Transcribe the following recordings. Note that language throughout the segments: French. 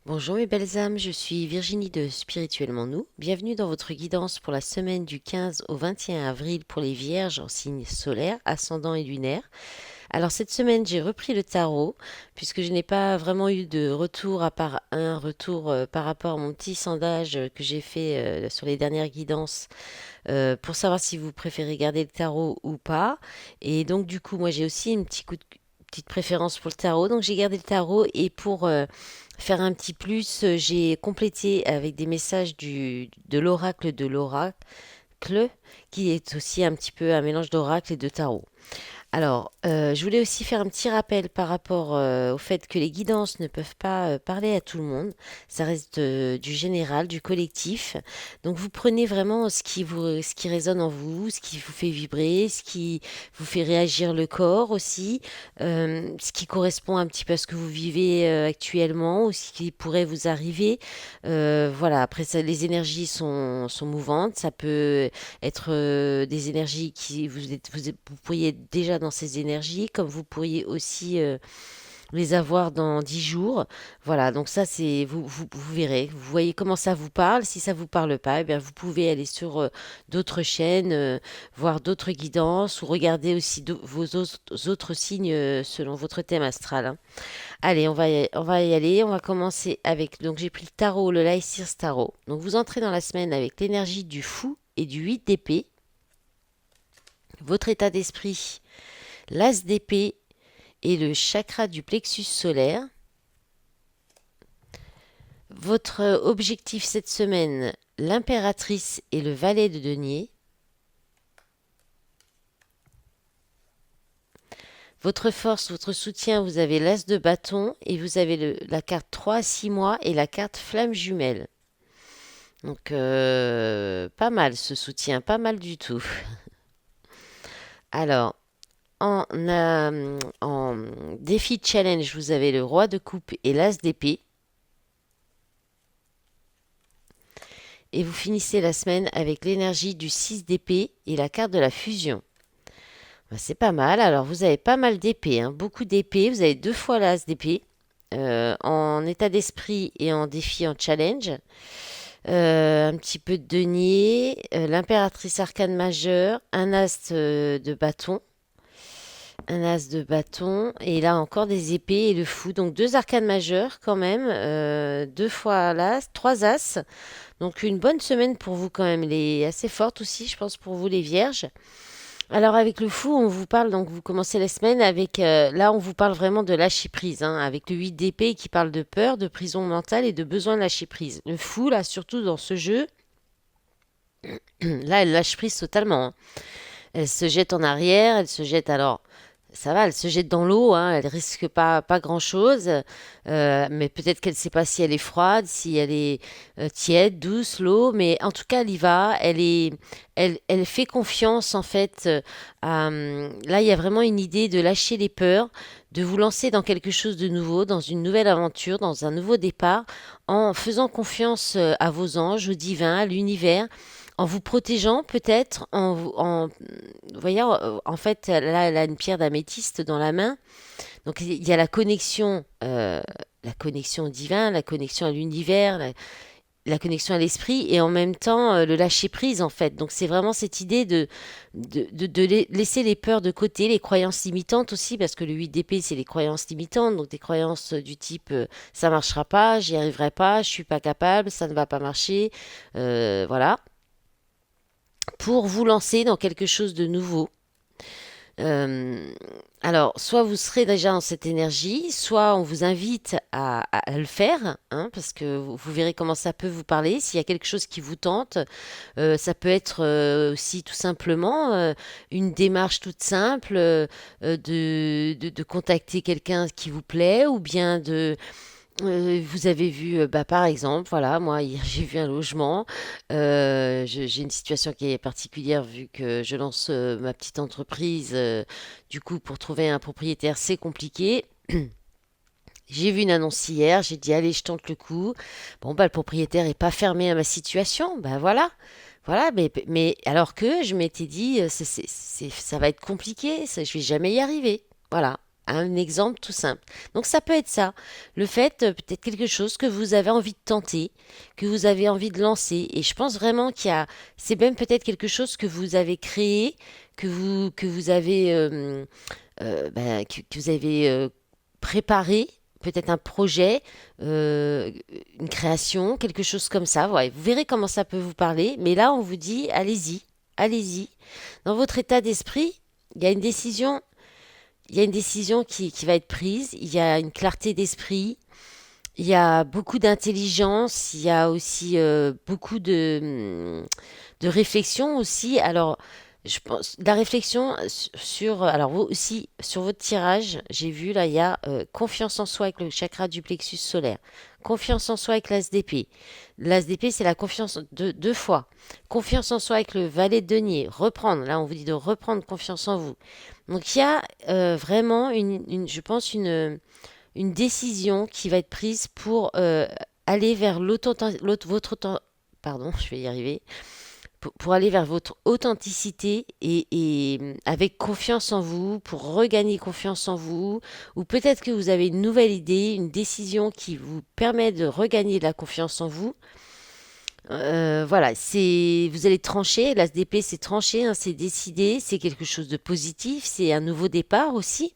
Bonjour mes belles âmes, je suis Virginie de Spirituellement Nous. Bienvenue dans votre guidance pour la semaine du 15 au 21 avril pour les vierges en signe solaire, ascendant et lunaire. Alors cette semaine j'ai repris le tarot puisque je n'ai pas vraiment eu de retour à part un retour par rapport à mon petit sondage que j'ai fait sur les dernières guidances pour savoir si vous préférez garder le tarot ou pas. Et donc du coup moi j'ai aussi une petite préférence pour le tarot. Donc j'ai gardé le tarot et pour faire un petit plus, j'ai complété avec des messages de l'oracle, qui est aussi un petit peu un mélange d'oracle et de tarot. Alors, je voulais aussi faire un petit rappel par rapport au fait que les guidances ne peuvent pas parler à tout le monde. Ça reste du général, du collectif. Donc, vous prenez vraiment ce qui résonne en vous, ce qui vous fait vibrer, ce qui vous fait réagir le corps aussi, ce qui correspond un petit peu à ce que vous vivez actuellement ou ce qui pourrait vous arriver. Voilà. Après, ça, les énergies sont mouvantes. Ça peut être des énergies qui vous pourriez être déjà dans ces énergies, comme vous pourriez aussi les avoir dans 10 jours. Voilà, donc ça c'est vous verrez, vous voyez comment ça vous parle. Si ça vous parle pas, eh bien vous pouvez aller sur d'autres chaînes, voir d'autres guidances ou regarder aussi autres signes selon votre thème astral, hein. Allez, on va y aller. On va commencer avec. Donc, j'ai pris le tarot, le Lysirs Tarot. Donc, vous entrez dans la semaine avec l'énergie du fou et du 8 d'épée. Votre état d'esprit, l'as d'épée et le chakra du plexus solaire. Votre objectif cette semaine, l'impératrice et le valet de denier. Votre force, votre soutien, vous avez l'as de bâton et vous avez la carte 3 à 6 mois et la carte flamme jumelle. Donc, pas mal ce soutien, pas mal du tout. Alors, en défi challenge, vous avez le roi de coupe et l'as d'épée. Et vous finissez la semaine avec l'énergie du 6 d'épée et la carte de la fusion. Ben, c'est pas mal. Alors, vous avez pas mal d'épées, hein, beaucoup d'épées. Vous avez deux fois l'as d'épée en état d'esprit et en défi en challenge. Un petit peu de denier, l'impératrice arcane majeure, un as de bâton, et là encore des épées et le fou. Donc deux arcanes majeures quand même, deux fois l'as, trois as. Donc une bonne semaine pour vous quand même, les assez forte aussi, je pense pour vous les vierges. Alors avec le fou, on vous parle, donc vous commencez la semaine avec, là on vous parle vraiment de lâcher prise, hein, avec le 8 d'épée qui parle de peur, de prison mentale et de besoin de lâcher prise. Le fou, là surtout dans ce jeu, là elle lâche prise totalement, hein. Elle se jette en arrière, elle se jette alors. Ça va, elle se jette dans l'eau, hein, elle risque pas grand-chose, mais peut-être qu'elle ne sait pas si elle est froide, si elle est tiède, douce, l'eau, mais en tout cas elle y va, elle fait confiance en fait. Là, il y a vraiment une idée de lâcher les peurs, de vous lancer dans quelque chose de nouveau, dans une nouvelle aventure, dans un nouveau départ, en faisant confiance à vos anges, au divin, à l'univers, en vous protégeant peut-être, vous voyez, en fait, là, elle a une pierre d'améthyste dans la main. Donc, il y a la connexion au divin, la connexion à l'univers, la connexion à l'esprit, et en même temps, le lâcher prise, en fait. Donc, c'est vraiment cette idée de laisser les peurs de côté, les croyances limitantes aussi, parce que le 8 d'épée, c'est les croyances limitantes. Donc, des croyances du type, ça marchera pas, j'y arriverai pas, je suis pas capable, ça ne va pas marcher, voilà, pour vous lancer dans quelque chose de nouveau. Euh, alors, soit vous serez déjà dans cette énergie, soit on vous invite à le faire, hein, parce que vous verrez comment ça peut vous parler. S'il y a quelque chose qui vous tente, ça peut être aussi tout simplement une démarche toute simple de contacter quelqu'un qui vous plaît, ou bien vous avez vu, bah, par exemple, voilà, moi hier j'ai vu un logement. J'ai une situation qui est particulière vu que je lance ma petite entreprise. Du coup, pour trouver un propriétaire, c'est compliqué. J'ai vu une annonce hier, j'ai dit allez, je tente le coup. Bon, bah, le propriétaire est pas fermé à ma situation, bah voilà. Voilà, mais alors que je m'étais dit, ça va être compliqué, ça, je vais jamais y arriver. Voilà. Un exemple tout simple. Donc ça peut être ça. Le fait, peut-être quelque chose que vous avez envie de tenter, que vous avez envie de lancer. Et je pense vraiment c'est même peut-être quelque chose que vous avez créé, que vous avez, que vous avez préparé, peut-être un projet, euh, une création, quelque chose comme ça. Ouais, vous verrez comment ça peut vous parler. Mais là, on vous dit, allez-y, allez-y. Dans votre état d'esprit, il y a une décision il y a une décision qui va être prise, il y a une clarté d'esprit, il y a beaucoup d'intelligence, il y a aussi beaucoup de réflexion aussi. Alors, je pense, la réflexion alors vous aussi, sur votre tirage, j'ai vu là, il y a confiance en soi avec le chakra du plexus solaire, confiance en soi avec l'ASDP. L'ASDP, c'est la confiance deux fois. Confiance en soi avec le valet de denier, reprendre. Là, on vous dit de reprendre confiance en vous. Donc, il y a vraiment je pense, une décision qui va être prise pour aller vers pardon, je vais y arriver, pour aller vers votre authenticité et avec confiance en vous, pour regagner confiance en vous, ou peut-être que vous avez une nouvelle idée, une décision qui vous permet de regagner de la confiance en vous. Voilà, vous allez trancher, l'ASDP c'est tranché, hein, c'est décidé, c'est quelque chose de positif, c'est un nouveau départ aussi.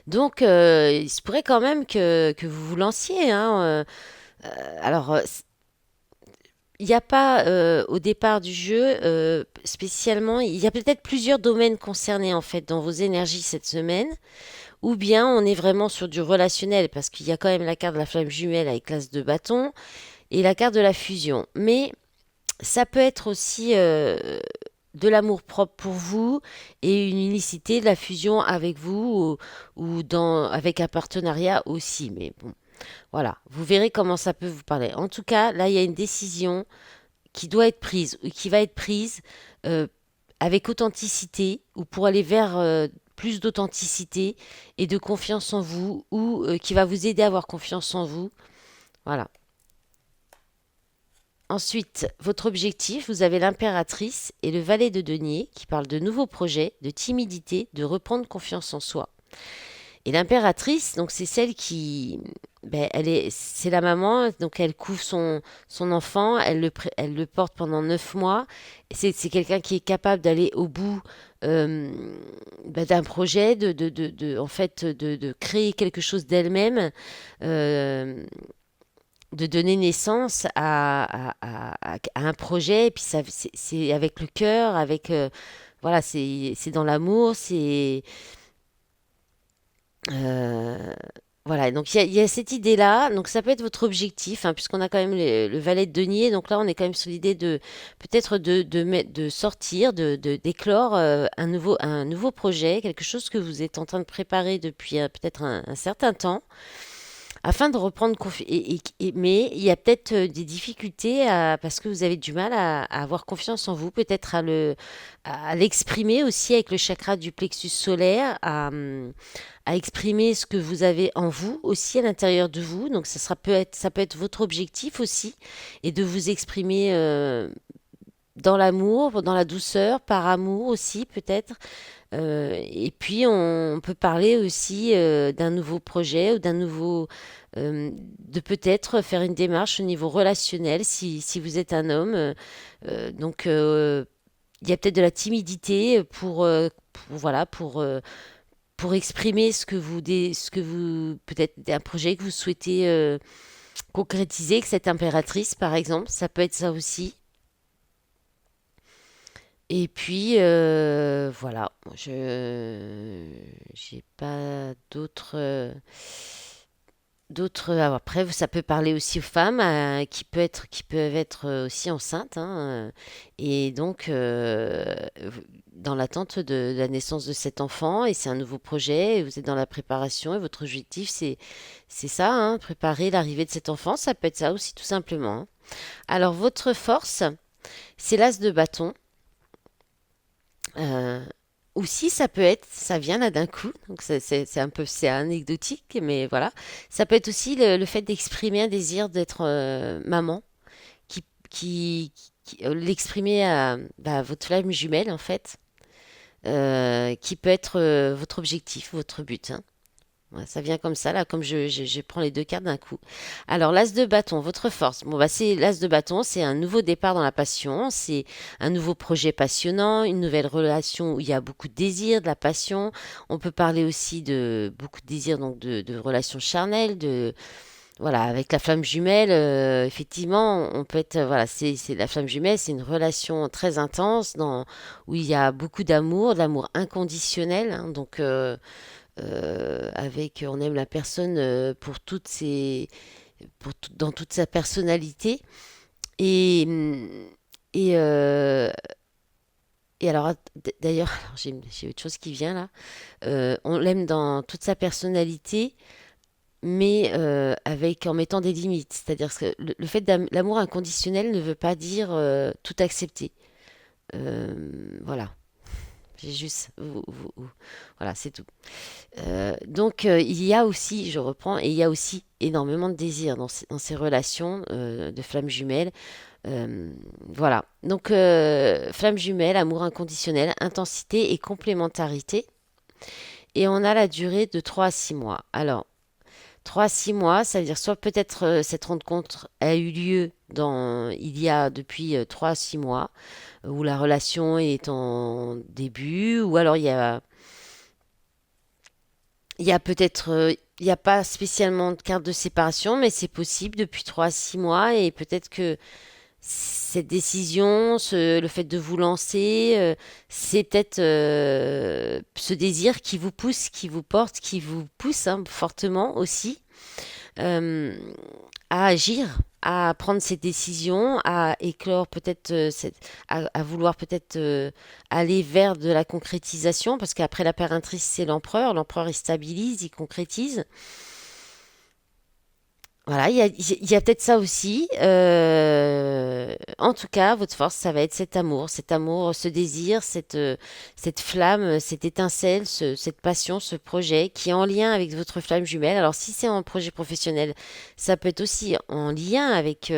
Donc, il se pourrait quand même que vous vous lanciez, hein. Alors, il n'y a pas au départ du jeu spécialement, il y a peut-être plusieurs domaines concernés en fait dans vos énergies cette semaine, ou bien on est vraiment sur du relationnel parce qu'il y a quand même la carte de la flamme jumelle avec l'as de bâton et la carte de la fusion. Mais ça peut être aussi de l'amour propre pour vous et une unicité de la fusion avec vous avec un partenariat aussi. Mais bon, voilà, vous verrez comment ça peut vous parler. En tout cas, là, il y a une décision qui doit être prise ou qui va être prise euh, avec authenticité ou pour aller vers plus d'authenticité et de confiance en vous ou qui va vous aider à avoir confiance en vous. Voilà. Ensuite, votre objectif, vous avez l'impératrice et le valet de denier qui parlent de nouveaux projets, de timidité, de reprendre confiance en soi. Et l'impératrice, donc c'est celle qui, ben, c'est la maman, donc elle couvre son enfant, elle le porte pendant 9 mois. C'est quelqu'un qui est capable d'aller au bout euh, ben, d'un projet, en fait, de créer quelque chose d'elle-même. Euh, de donner naissance à un projet, et puis ça, c'est avec le cœur, voilà, c'est dans l'amour, euh, voilà, donc il y a cette idée-là, donc ça peut être votre objectif, hein, puisqu'on a quand même le valet de denier, donc là on est quand même sur l'idée de peut-être de sortir, d'éclore un nouveau projet, quelque chose que vous êtes en train de préparer depuis peut-être un certain temps afin de reprendre confiance. Mais il y a peut-être des difficultés parce que vous avez du mal à avoir confiance en vous, peut-être à l'exprimer aussi avec le chakra du plexus solaire, à exprimer ce que vous avez en vous aussi à l'intérieur de vous. Donc ça peut être votre objectif aussi, et de vous exprimer dans l'amour, dans la douceur, par amour aussi peut-être. Et puis on peut parler aussi d'un nouveau projet ou de peut-être faire une démarche au niveau relationnel si vous êtes un homme. Donc il y a peut-être de la timidité voilà, pour exprimer ce que vous, peut-être un projet que vous souhaitez concrétiser avec cette impératrice par exemple. Ça peut être ça aussi. Et puis voilà, je j'ai pas d'autres. Alors après, ça peut parler aussi aux femmes qui peuvent être aussi enceintes, hein, et donc dans l'attente de la naissance de cet enfant. Et c'est un nouveau projet. Et vous êtes dans la préparation et votre objectif, c'est ça, hein, préparer l'arrivée de cet enfant. Ça peut être ça aussi tout simplement, hein. Alors votre force, c'est l'as de bâton. Euh, Aussi, ça peut être, ça vient là d'un coup, donc c'est un peu, c'est anecdotique, mais voilà. Ça peut être aussi le fait d'exprimer un désir d'être maman, qui l'exprimer à votre flamme jumelle en fait. qui peut être votre objectif, votre but, hein. Ouais, ça vient comme ça, là, comme je prends les deux cartes d'un coup. Alors, l'as de bâton, votre force. Bon, bah, c'est l'as de bâton, c'est un nouveau départ dans la passion, c'est un nouveau projet passionnant, une nouvelle relation où il y a beaucoup de désir, de la passion. On peut parler aussi de beaucoup de désir, donc de relations charnelles, voilà, avec la flamme jumelle, effectivement, on peut être, voilà, c'est la flamme jumelle, c'est une relation très intense où il y a beaucoup d'amour, de l'amour inconditionnel, hein, donc, on aime la personne dans toute sa personnalité. Et, et, euh, et alors, d'ailleurs, alors, j'ai autre chose qui vient là. On l'aime dans toute sa personnalité, mais en mettant des limites. C'est-à-dire que le fait l'amour inconditionnel ne veut pas dire tout accepter. Voilà, j'ai juste, voilà, c'est tout. Donc il y a aussi, je reprends, et il y a aussi énormément de désir dans ces relations de flammes jumelles. Euh, voilà. Donc flamme jumelle, amour inconditionnel, intensité et complémentarité. Et on a la durée de 3 à 6 mois. Alors, 3 à 6 mois, ça veut dire soit peut-être cette rencontre a eu lieu il y a depuis 3 à 6 mois, où la relation est en début, ou alors il y a peut-être, il n'y a pas spécialement de carte de séparation, mais c'est possible depuis 3 à 6 mois, et peut-être que cette décision, le fait de vous lancer, c'est peut-être ce désir qui vous pousse, qui vous porte, qui vous pousse hein, fortement aussi euh, à agir, à prendre ces décisions, à éclore peut-être, à vouloir peut-être aller vers de la concrétisation, parce qu'après l'impératrice, c'est l'empereur. L'empereur, il stabilise, il concrétise. Voilà, il y a peut-être ça aussi. En tout cas, votre force, ça va être cet amour, ce désir, cette flamme, cette étincelle, cette passion, ce projet qui est en lien avec votre flamme jumelle. Alors, si c'est un projet professionnel, ça peut être aussi en lien avec,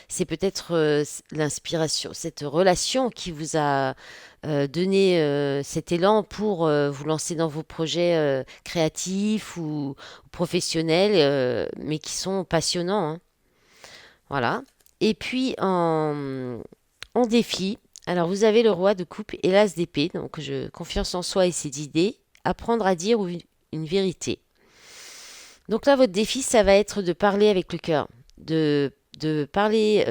c'est peut-être l'inspiration, cette relation qui vous a donné cet élan pour vous lancer dans vos projets créatifs ou professionnels, mais qui sont passionnants, hein. Voilà. Et puis en défi, alors vous avez le roi de coupe et l'as d'épée, donc confiance en soi et ses idées, apprendre à dire une vérité. Donc là, votre défi, ça va être de parler avec le cœur, de parler,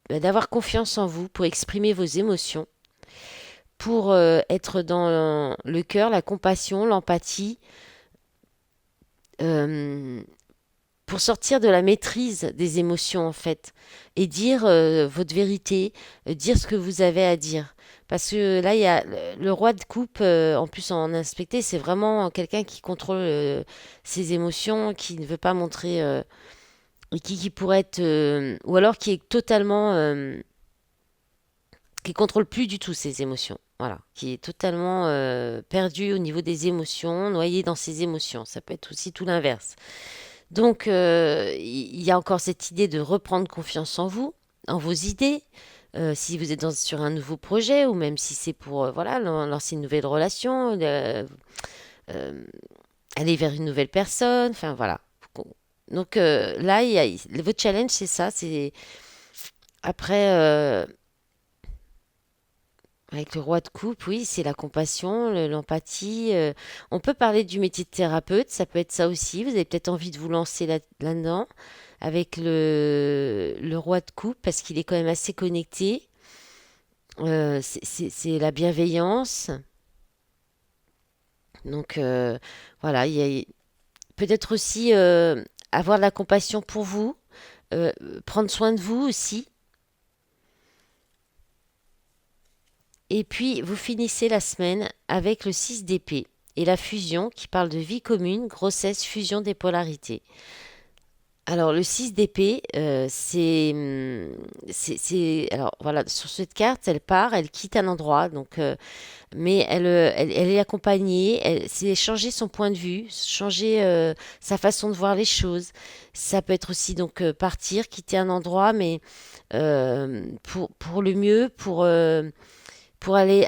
d'avoir confiance en vous pour exprimer vos émotions, pour être dans le cœur, la compassion, l'empathie, euh, pour sortir de la maîtrise des émotions en fait et dire votre vérité, dire ce que vous avez à dire. Parce que là, il y a le roi de coupe, en plus en inspecté, c'est vraiment quelqu'un qui contrôle ses émotions, qui ne veut pas montrer, et qui pourrait être, ou alors qui est totalement, qui contrôle plus du tout ses émotions. Voilà, qui est totalement perdu au niveau des émotions, noyé dans ses émotions. Ça peut être aussi tout l'inverse. Donc, il y a encore cette idée de reprendre confiance en vous, en vos idées. Si vous êtes sur un nouveau projet ou même si c'est pour voilà, lancer une nouvelle relation, euh, aller vers une nouvelle personne, enfin voilà. Donc là, votre challenge, c'est ça. C'est après, avec le roi de coupe, oui, c'est la compassion, l'empathie. On peut parler du métier de thérapeute, ça peut être ça aussi. Vous avez peut-être envie de vous lancer là-dedans avec le roi de coupe parce qu'il est quand même assez connecté. C'est la bienveillance. Donc voilà, il y a peut-être aussi avoir de la compassion pour vous, euh, prendre soin de vous aussi. Et puis, vous finissez la semaine avec le 6 d'épée et la fusion qui parle de vie commune, grossesse, fusion des polarités. Alors, le 6 d'épée, alors voilà, sur cette carte, elle part, elle quitte un endroit, donc, mais elle est accompagnée, c'est changer son point de vue, changer sa façon de voir les choses. Ça peut être aussi donc partir, quitter un endroit, mais pour le mieux, pour aller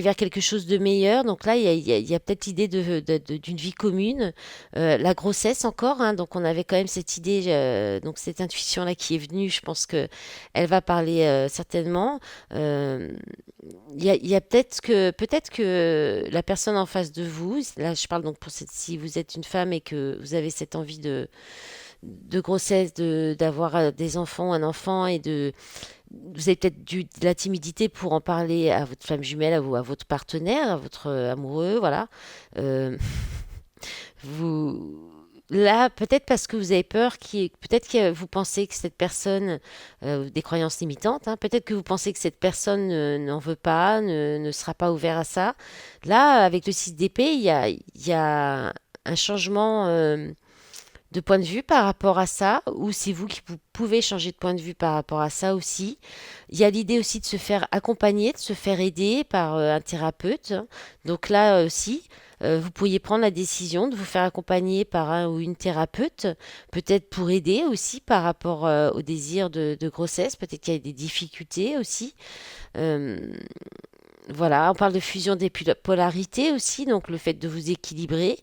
vers quelque chose de meilleur. Donc là, il y a peut-être l'idée d'une vie commune. La grossesse encore, hein, donc on avait quand même cette idée, donc cette intuition-là qui est venue, je pense que elle va parler certainement. Euh, il y a peut-être que la personne en face de vous, là je parle donc pour si vous êtes une femme et que vous avez cette envie de grossesse, d'avoir des enfants, un enfant et vous avez peut-être de la timidité pour en parler à votre flamme jumelle, à votre partenaire, à votre amoureux, voilà. Euh, vous, là, peut-être parce que vous avez peur, peut-être que vous pensez que cette personne, des croyances limitantes, hein, peut-être que vous pensez que cette personne n'en veut pas, ne sera pas ouvert à ça. Là, avec le 6 d'épée, il y a un changement de point de vue par rapport à ça, ou c'est vous qui vous pouvez changer de point de vue par rapport à ça aussi. Il y a l'idée aussi de se faire accompagner, de se faire aider par un thérapeute. Donc là aussi, vous pourriez prendre la décision de vous faire accompagner par un ou une thérapeute, peut-être pour aider aussi par rapport au désir de grossesse, peut-être qu'il y a des difficultés aussi. Euh, voilà, on parle de fusion des polarités aussi, donc le fait de vous équilibrer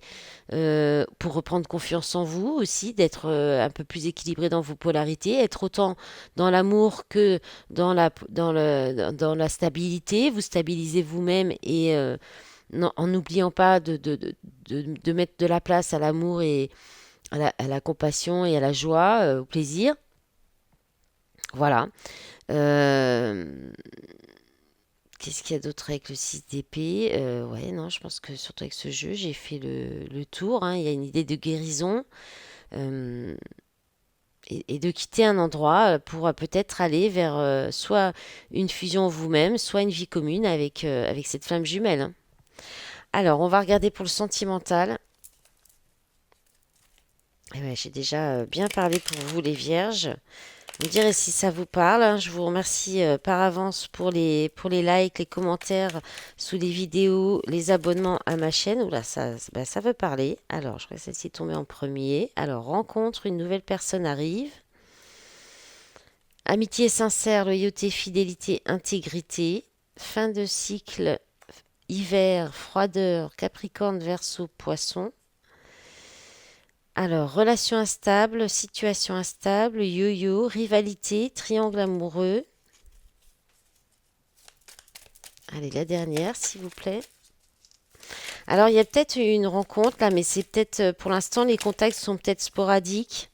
pour reprendre confiance en vous aussi, d'être un peu plus équilibré dans vos polarités, être autant dans l'amour que dans la stabilité, vous stabilisez vous-même et en n'oubliant pas de mettre de la place à l'amour et à la compassion et à la joie, au plaisir. Voilà. Euh, Qu'est-ce qu'il y a d'autre avec le 6 d'épée? Ouais, non, je pense que surtout avec ce jeu, j'ai fait le tour, hein. Il y a une idée de guérison euh, et de quitter un endroit pour peut-être aller vers soit une fusion vous-même, soit une vie commune avec cette flamme jumelle, hein. Alors, on va regarder pour le sentimental. Eh ben, j'ai déjà bien parlé pour vous, les vierges. Vous me direz si ça vous parle, hein. Je vous remercie par avance pour les likes, les commentaires sous les vidéos, les abonnements à ma chaîne. Oula, bah, ça veut parler. Alors, je crois que celle-ci est tombée en premier. Alors, rencontre, une nouvelle personne arrive. Amitié sincère, loyauté, fidélité, intégrité. Fin de cycle, hiver, froideur, Capricorne, Verseau, Poisson. Alors, relation instable, situation instable, yo-yo, rivalité, triangle amoureux. Allez, la dernière, s'il vous plaît. Alors, il y a peut-être une rencontre là, mais c'est peut-être pour l'instant, les contacts sont peut-être sporadiques.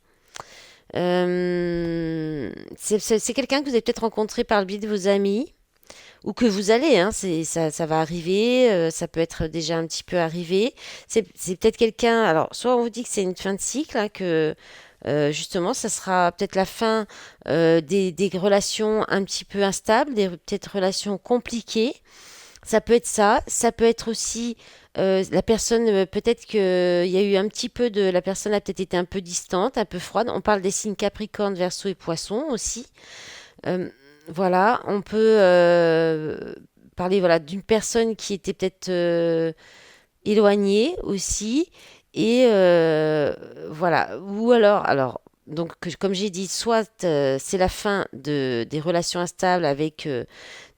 C'est quelqu'un que vous avez peut-être rencontré par le biais de vos amis ou que vous allez, hein, ça va arriver, ça peut être déjà un petit peu arrivé. C'est peut-être quelqu'un, alors soit on vous dit que c'est une fin de cycle, hein, que justement ça sera peut-être la fin des relations un petit peu instables, des peut-être relations compliquées. Ça peut être ça, ça peut être aussi la personne, peut-être qu'il y a eu un petit peu la personne a peut-être été un peu distante, un peu froide. On parle des signes Capricorne, Verseau et Poisson aussi. Euh, voilà, on peut parler voilà d'une personne qui était peut-être éloignée aussi et voilà ou alors donc comme j'ai dit soit c'est la fin des relations instables avec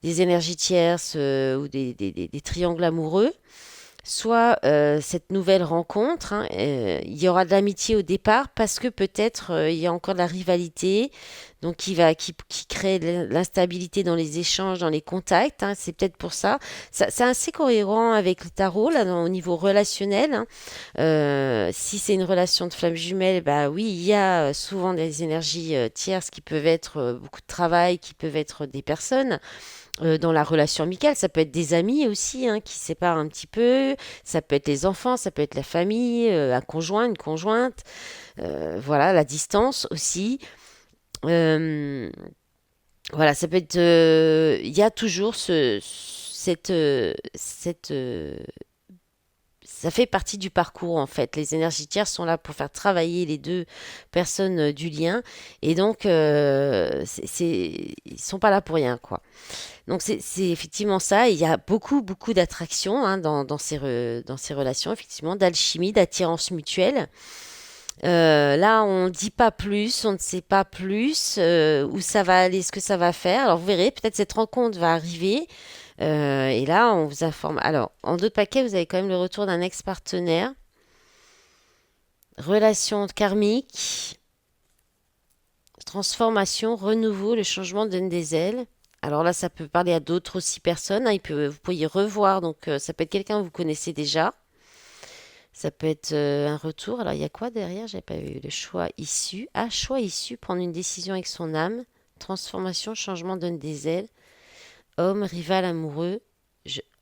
des énergies tierces ou des triangles amoureux, soit cette nouvelle rencontre, hein, il y aura de l'amitié au départ parce que peut-être il y a encore de la rivalité, donc qui crée de l'instabilité dans les échanges, dans les contacts, hein, c'est peut-être pour ça. C'est assez cohérent avec le tarot là, au niveau relationnel, hein. Si c'est une relation de flamme jumelle, bah oui, il y a souvent des énergies tierces qui peuvent être beaucoup de travail, qui peuvent être des personnes dans la relation amicale. Ça peut être des amis aussi hein, qui se séparent un petit peu. Ça peut être les enfants, ça peut être la famille, un conjoint, une conjointe. Voilà, la distance aussi. Euh, voilà, ça peut être. Il y a toujours ça fait partie du parcours en fait. Les énergies tierces sont là pour faire travailler les deux personnes du lien et donc ils sont pas là pour rien quoi. Donc c'est effectivement ça. Il y a beaucoup d'attraction hein, dans ces relations, effectivement, d'alchimie, d'attirance mutuelle. Là, on ne dit pas plus, on ne sait pas plus où ça va aller, ce que ça va faire. Alors vous verrez, peut-être cette rencontre va arriver. Et là, on vous informe. Alors, en d'autres paquets, vous avez quand même le retour d'un ex-partenaire, relation karmique, transformation, renouveau, le changement donne des ailes. Alors là, ça peut parler à d'autres aussi personnes, hein. Vous pouvez revoir, donc ça peut être quelqu'un que vous connaissez déjà. Ça peut être un retour. Alors, il y a quoi derrière? J'ai pas eu le choix issu. Ah, choix issu, prendre une décision avec son âme. Transformation, changement donne des ailes. Homme, rival, amoureux.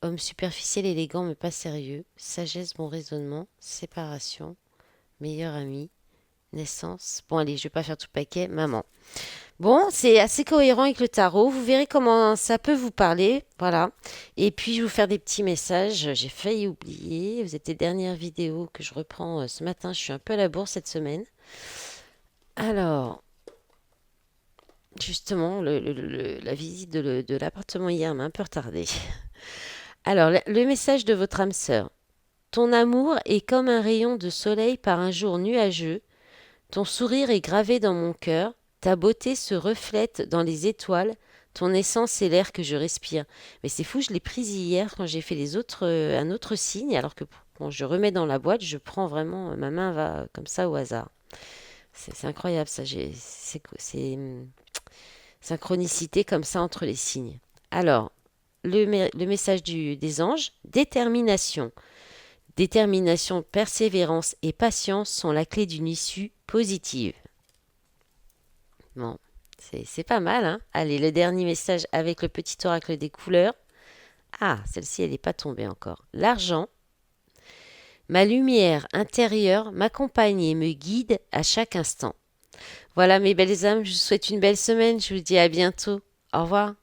Homme superficiel, élégant, mais pas sérieux. Sagesse, bon raisonnement. Séparation. Meilleur ami. Naissance. Bon, allez, je vais pas faire tout le paquet. Maman. Bon, c'est assez cohérent avec le tarot. Vous verrez comment ça peut vous parler. Voilà. Et puis, je vais vous faire des petits messages. J'ai failli oublier. Vous êtes les dernières vidéos que je reprends ce matin. Je suis un peu à la bourre cette semaine. Alors, justement, la visite de l'appartement hier m'a un peu retardé. Alors, le message de votre âme sœur. Ton amour est comme un rayon de soleil par un jour nuageux. Ton sourire est gravé dans mon cœur, ta beauté se reflète dans les étoiles, ton essence est l'air que je respire. Mais c'est fou, je l'ai prise hier quand j'ai fait un autre signe, alors que quand je remets dans la boîte, je prends vraiment, ma main va comme ça au hasard. C'est incroyable ça, synchronicité comme ça entre les signes. Alors, le message des anges, détermination. Détermination, persévérance et patience sont la clé d'une issue positive. Bon, c'est pas mal, hein? Allez, le dernier message avec le petit oracle des couleurs. Ah, celle-ci, elle n'est pas tombée encore. L'argent, ma lumière intérieure m'accompagne et me guide à chaque instant. Voilà mes belles âmes, je vous souhaite une belle semaine, je vous dis à bientôt. Au revoir.